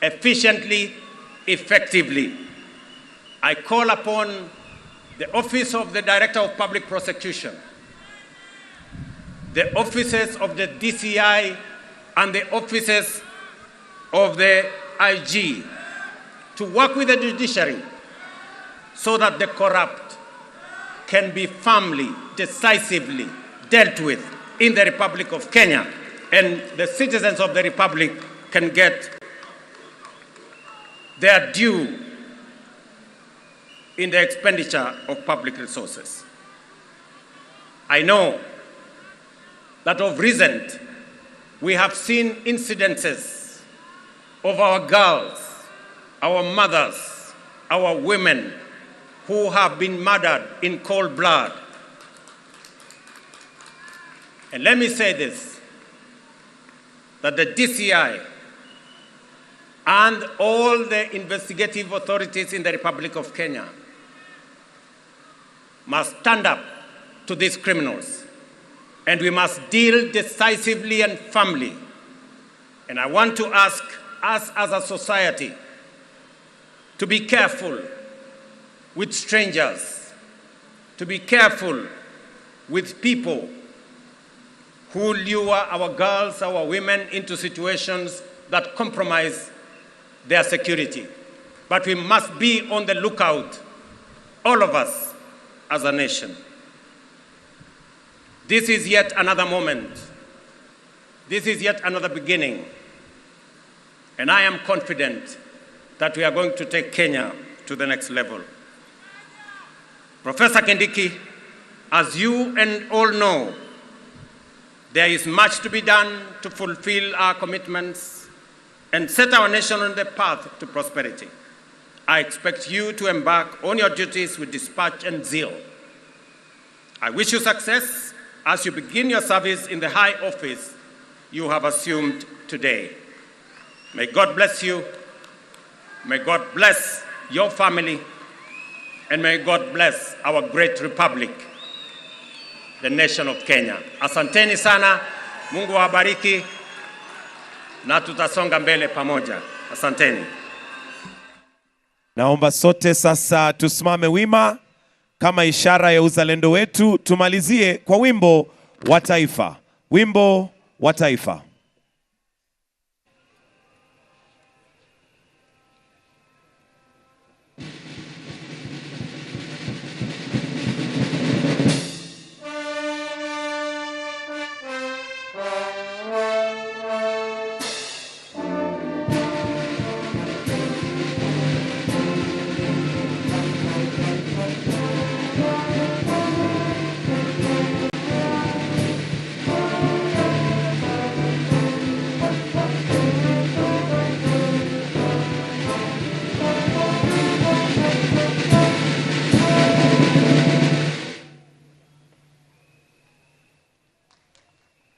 efficiently, effectively. I call upon the Office of the Director of Public Prosecution, the offices of the DCI, and the offices of the IG to work with the judiciary so that the corrupt can be firmly, decisively dealt with in the Republic of Kenya, and the citizens of the Republic can get their due in the expenditure of public resources. I know that of recent, we have seen incidences of our girls, our mothers, our women who have been murdered in cold blood. And let me say this, that the DCI and all the investigative authorities in the Republic of Kenya must stand up to these criminals, and we must deal decisively and firmly. And I want to ask us as a society to be careful with strangers, to be careful with people who lure our girls, our women into situations that compromise their security. But we must be on the lookout, all of us as a nation. This is yet another moment. This is yet another beginning. And I am confident that we are going to take Kenya to the next level. Professor Kindiki, as you and all know, there is much to be done to fulfill our commitments and set our nation on the path to prosperity. I expect you to embark on your duties with dispatch and zeal. I wish you success as you begin your service in the high office you have assumed today. May God bless you. May God bless your family. And may God bless our great republic, the nation of Kenya. Asanteni sana, Mungu wabariki, na tutasonga mbele pamoja. Asanteni. Naomba sote sasa tusimame wima kama ishara ya uzalendo wetu. Tumalizie kwa wimbo wa taifa. Wimbo wa taifa.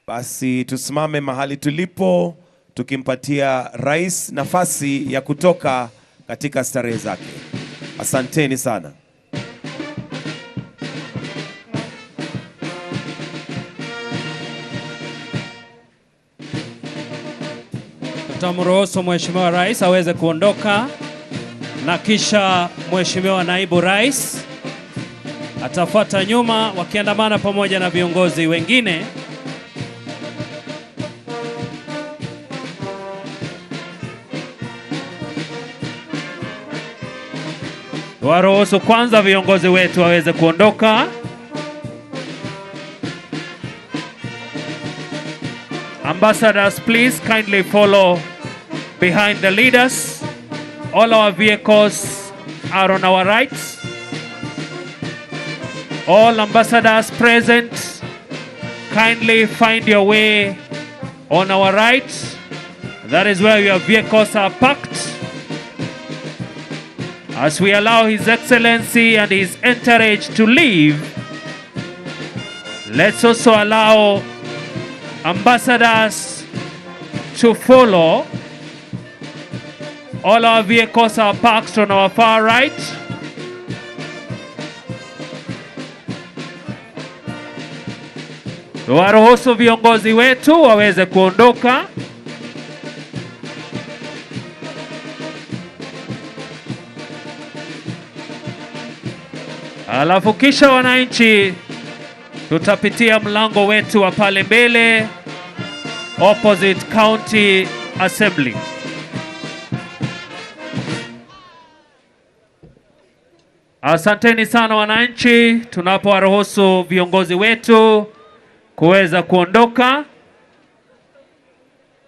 Basi tusimame mahali tulipo tukimpatia rais nafasi ya kutoka katika starehe zake. Asanteni sana. Tutamruhusu Mheshimiwa Rais aweze kuondoka, na kisha Mheshimiwa Naibu Rais atafuata nyuma wakiandamana pamoja na viongozi wengine. Waruhusu kwanza viongozi wetu waweze kuondoka. Ambassadors, please kindly follow behind the leaders. All our vehicles are on our right. All ambassadors present, kindly find your way on our right. That is where your vehicles are parked. As we allow His Excellency and His entourage to leave, let's also allow ambassadors to follow. All our vehicles are parked on our far right. Waruhusu viongozi wetu waweze kuondoka. Alafu kisha wananchi tutapitia mlango wetu wa pale mbele opposite County Assembly. Asanteni sana wananchi, tunapowaruhusu viongozi wetu kuweza kuondoka.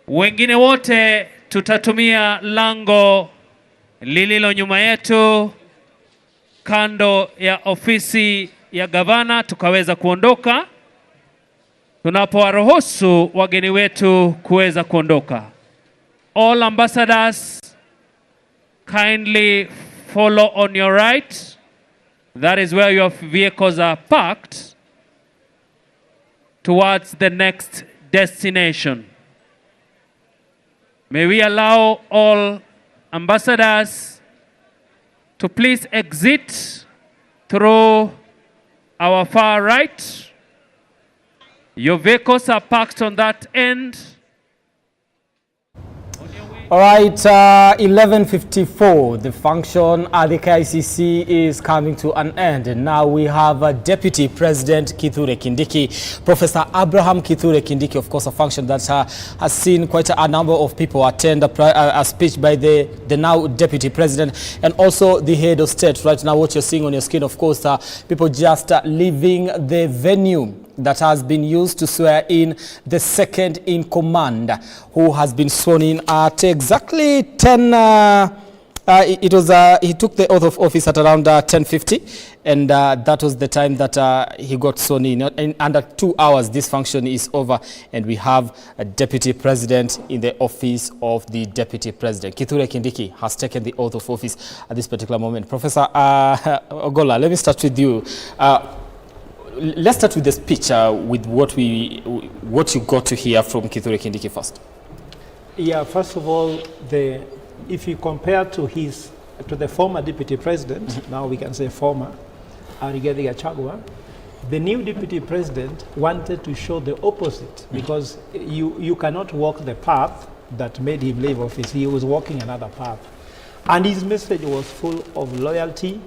Wengine wote tutatumia lango lililo nyuma yetu kando ya ofisi ya gavana tukaweza kuondoka. Tunapowaruhusu wageni wetu kuweza kuondoka. All ambassadors kindly follow on your right. That is where your vehicles are parked towards the next destination. May we allow all ambassadors to please exit through our far right. Your vehicles are parked on that end. All right, 11:54. The function at the KICC is coming to an end. And now we have Deputy President Kithure Kindiki, Professor Abraham Kithure Kindiki, of course, a function that has seen quite a number of people attend a speech by the now Deputy President and also the head of state. Right now, what you're seeing on your screen, of course, people just leaving the venue that has been used to swear in the second in command, who has been sworn in at exactly 10. He took the oath of office at around 10:50, and that was the time that he got sworn in. In under 2 hours, this function is over, and we have a deputy president in the office of the deputy president. Kithure Kindiki has taken the oath of office at this particular moment. Professor Ogolla, let me start with you. Let's start with the speech, with what you got to hear from Kithure Kindiki first. Yeah, first of all, if you compare to the former deputy president, now we can say former, Rigathi Gachagua, the new deputy president wanted to show the opposite, because you cannot walk the path that made him leave office. He was walking another path, and his message was full of loyalty.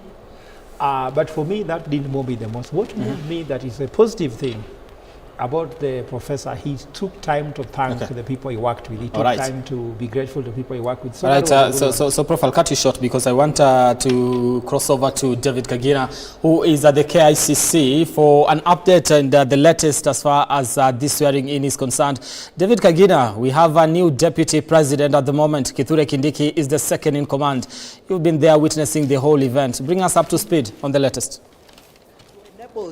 But for me, that didn't move me the most. What moved me, that is a positive thing about the professor, he took time to thank the people he worked with. He took time to be grateful to people he worked with. So Prof, I'll cut you short because I want to cross over to David Kagina, who is at the KICC for an update and the latest as far as this swearing in is concerned. David Kagina, we have a new deputy president at the moment. Kithure Kindiki is the second in command. You've been there witnessing the whole event. Bring us up to speed on the latest.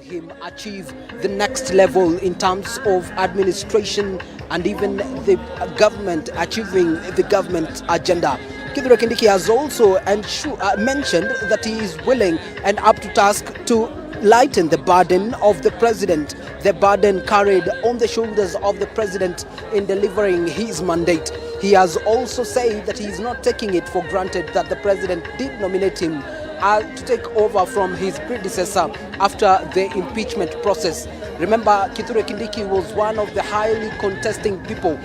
Him achieve the next level in terms of administration and even the government, achieving the government agenda. Kithure Kindiki has also mentioned that he is willing and up to task to lighten the burden of the president, the burden carried on the shoulders of the president in delivering his mandate. He has also said that he is not taking it for granted that the president did nominate him to take over from his predecessor after the impeachment process. Remember, Kithure Kindiki was one of the highly contesting people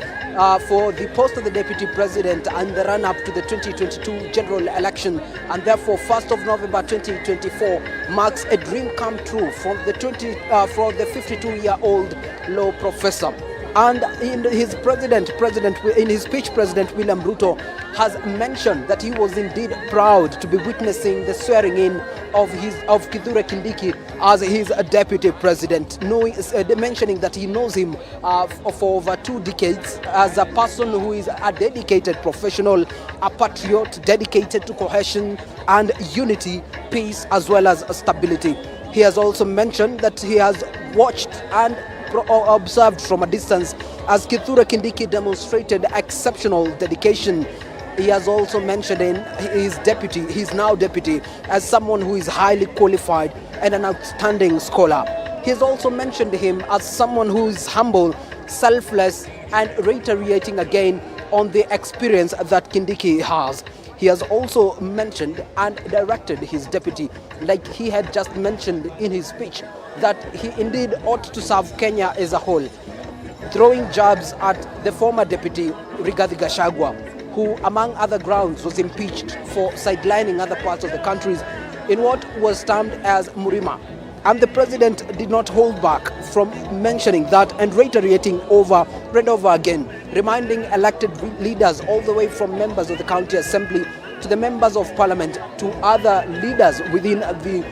for the post of the deputy president and the run-up to the 2022 general election, and therefore 1st of November 2024 marks a dream come true for the 52-year-old law professor. And in his speech, President William Ruto has mentioned that he was indeed proud to be witnessing the swearing in of Kithure Kindiki as his deputy president, mentioning that he knows him for over 2 decades as a person who is a dedicated professional, a patriot dedicated to cohesion and unity, peace as well as stability. He has also mentioned that he has watched and observed from a distance as Kithure Kindiki demonstrated exceptional dedication. He has also mentioned in his now deputy, as someone who is highly qualified and an outstanding scholar. He has also mentioned him as someone who is humble, selfless, and reiterating again on the experience that Kindiki has. He has also mentioned and directed his deputy, like he had just mentioned in his speech, that he indeed ought to serve Kenya as a whole, throwing jabs at the former deputy Rigathi Gachagua, who among other grounds was impeached for sidelining other parts of the country in what was termed as Murima. And the president did not hold back from mentioning that and reiterating over and over again, reminding elected leaders all the way from members of the county assembly to the members of parliament to other leaders within the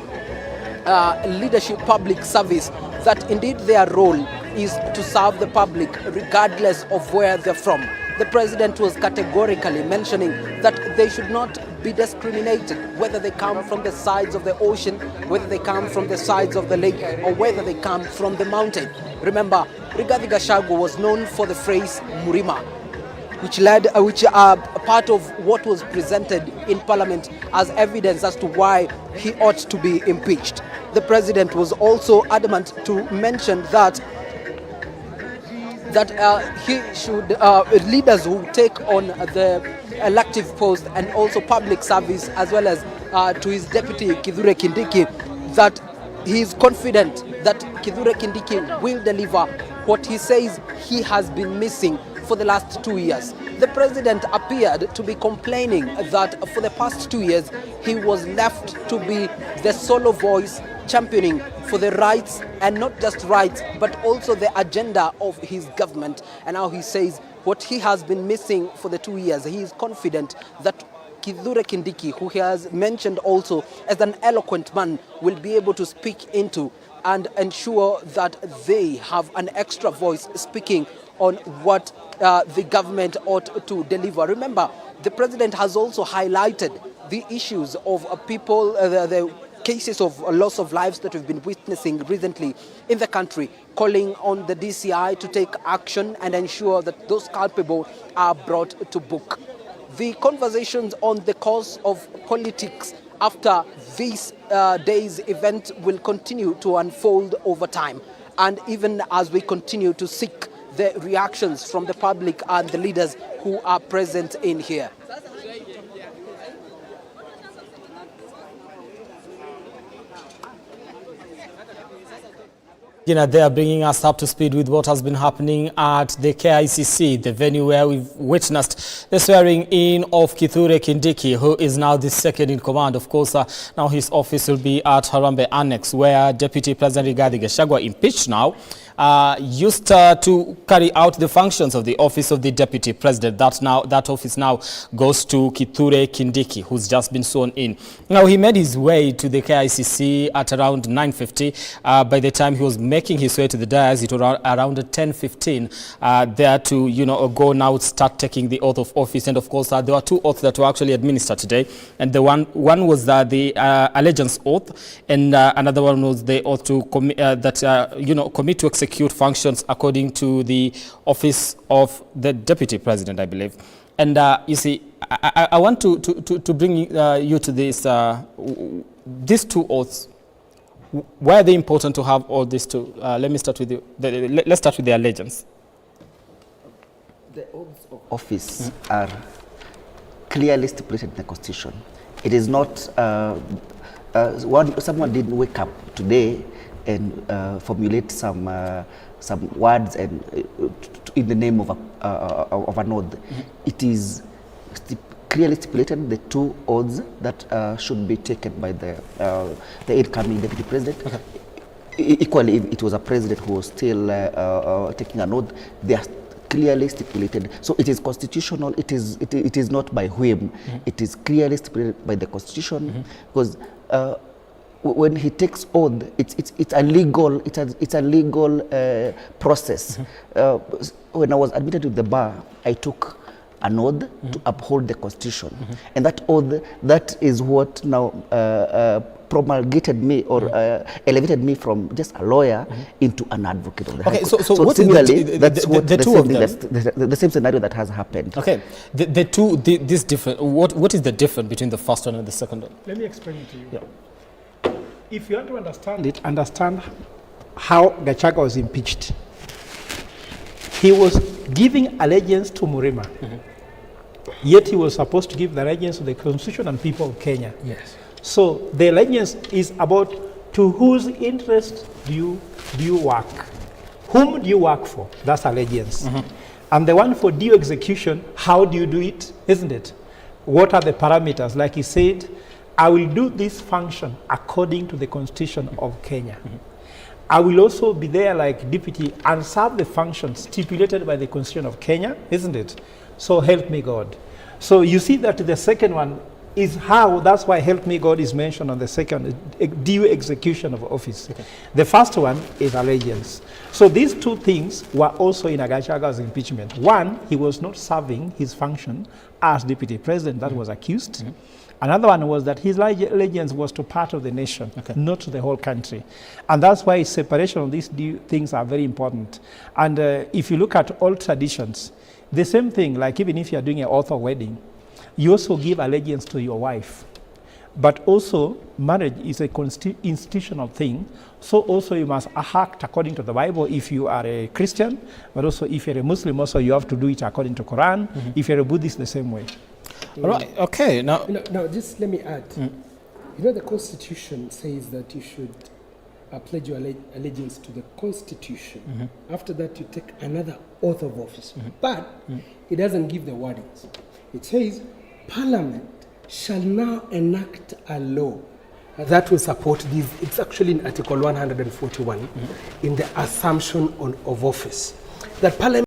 leadership public service that indeed their role is to serve the public regardless of where they're from. The president was categorically mentioning that they should not be discriminated, whether they come from the sides of the ocean, whether they come from the sides of the lake, or whether they come from the mountain. Remember, Rigathi Gachagua was known for the phrase Murima, which are part of what was presented in Parliament as evidence as to why he ought to be impeached. The president was also adamant to mention that he should, leaders who take on the elective post and also public service, as well as to his deputy Kithure Kindiki, that he is confident that Kithure Kindiki will deliver what he says he has been missing for the last 2 years. The president appeared to be complaining that for the past 2 years he was left to be the solo voice championing for the rights, and not just rights, but also the agenda of his government. And now he says what he has been missing for the 2 years, he is confident that Kithure Kindiki, who he has mentioned also as an eloquent man, will be able to speak into and ensure that they have an extra voice speaking on what the government ought to deliver. Remember, the president has also highlighted the issues of people, the cases of loss of lives that we've been witnessing recently in the country, calling on the DCI to take action and ensure that those culpable are brought to book. The conversations on the course of politics after this day's event will continue to unfold over time, and even as we continue to seek the reactions from the public and the leaders who are present in here. They are bringing us up to speed with what has been happening at the KICC, the venue where we've witnessed the swearing in of Kithure Kindiki, who is now the second in command. Of course, now his office will be at Harambee Annex, where Deputy President Rigathi Gachagua, impeached now, used to carry out the functions of the office of the Deputy President. That office now goes to Kithure Kindiki, who's just been sworn in. Now, he made his way to the KICC at around 9:50. By the time he was making his way to the dais, it was around 10:15 there to, go now, start taking the oath of office. And of course, there were two oaths that were actually administered today. And the one was the allegiance oath, and another one was the oath to commit to execute functions according to the office of the Deputy President, I believe. And you see, I want to bring you to this, these two oaths. Why are they important to have all these two? Let me start with let's start with the allegiance. The oaths of office are clearly stipulated in the Constitution. It is not someone didn't wake up today and formulate some words and in the name of an oath. It is clearly stipulated the two oaths that should be taken by the incoming Deputy President. Okay. Equally, if it was a president who was still taking an oath, they are clearly stipulated. So it is constitutional. It is not by whim. It is clearly stipulated by the Constitution, because when he takes oath, it's a legal process. When I was admitted to the bar, I took an oath to uphold the Constitution, and that oath, that is what now promulgated me or elevated me from just a lawyer into an advocate of the High Court. So what similarly, that's what the two of them, the same scenario that has happened. Okay, this different. What is the difference between the first one and the second one? Let me explain it to you. Yeah. If you want to understand it, understand how Gachagua was impeached. He was giving allegiance to Murima, yet he was supposed to give the allegiance to the Constitution and people of Kenya. Yes. So the allegiance is about to whose interest do you work? Whom do you work for? That's allegiance. And the one for due execution, how do you do it? Isn't it? What are the parameters? Like he said, I will do this function according to the Constitution of Kenya. I will also be there like deputy and serve the function stipulated by the Constitution of Kenya, isn't it? So help me God. So you see that the second one is how, that's why help me God is mentioned on the second, due execution of office. Okay. The first one is allegiance. So these two things were also in Gachaga's impeachment. One, he was not serving his function as deputy president, that was accused. Another one was that his allegiance was to part of the nation, not to the whole country. And that's why separation of these things are very important. And if you look at all traditions, the same thing, like even if you're doing an author wedding, you also give allegiance to your wife. But also, marriage is a institutional thing, so also you must act according to the Bible if you are a Christian, but also if you're a Muslim, also you have to do it according to Quran. If you're a Buddhist, the same way. All right. Okay. Now, now, just let me add. You know, the Constitution says that you should pledge your allegiance to the Constitution. After that, you take another oath of office. But it doesn't give the wordings. It says, Parliament shall now enact a law that will support this. It's actually in Article 141 in the assumption of office. That Parliament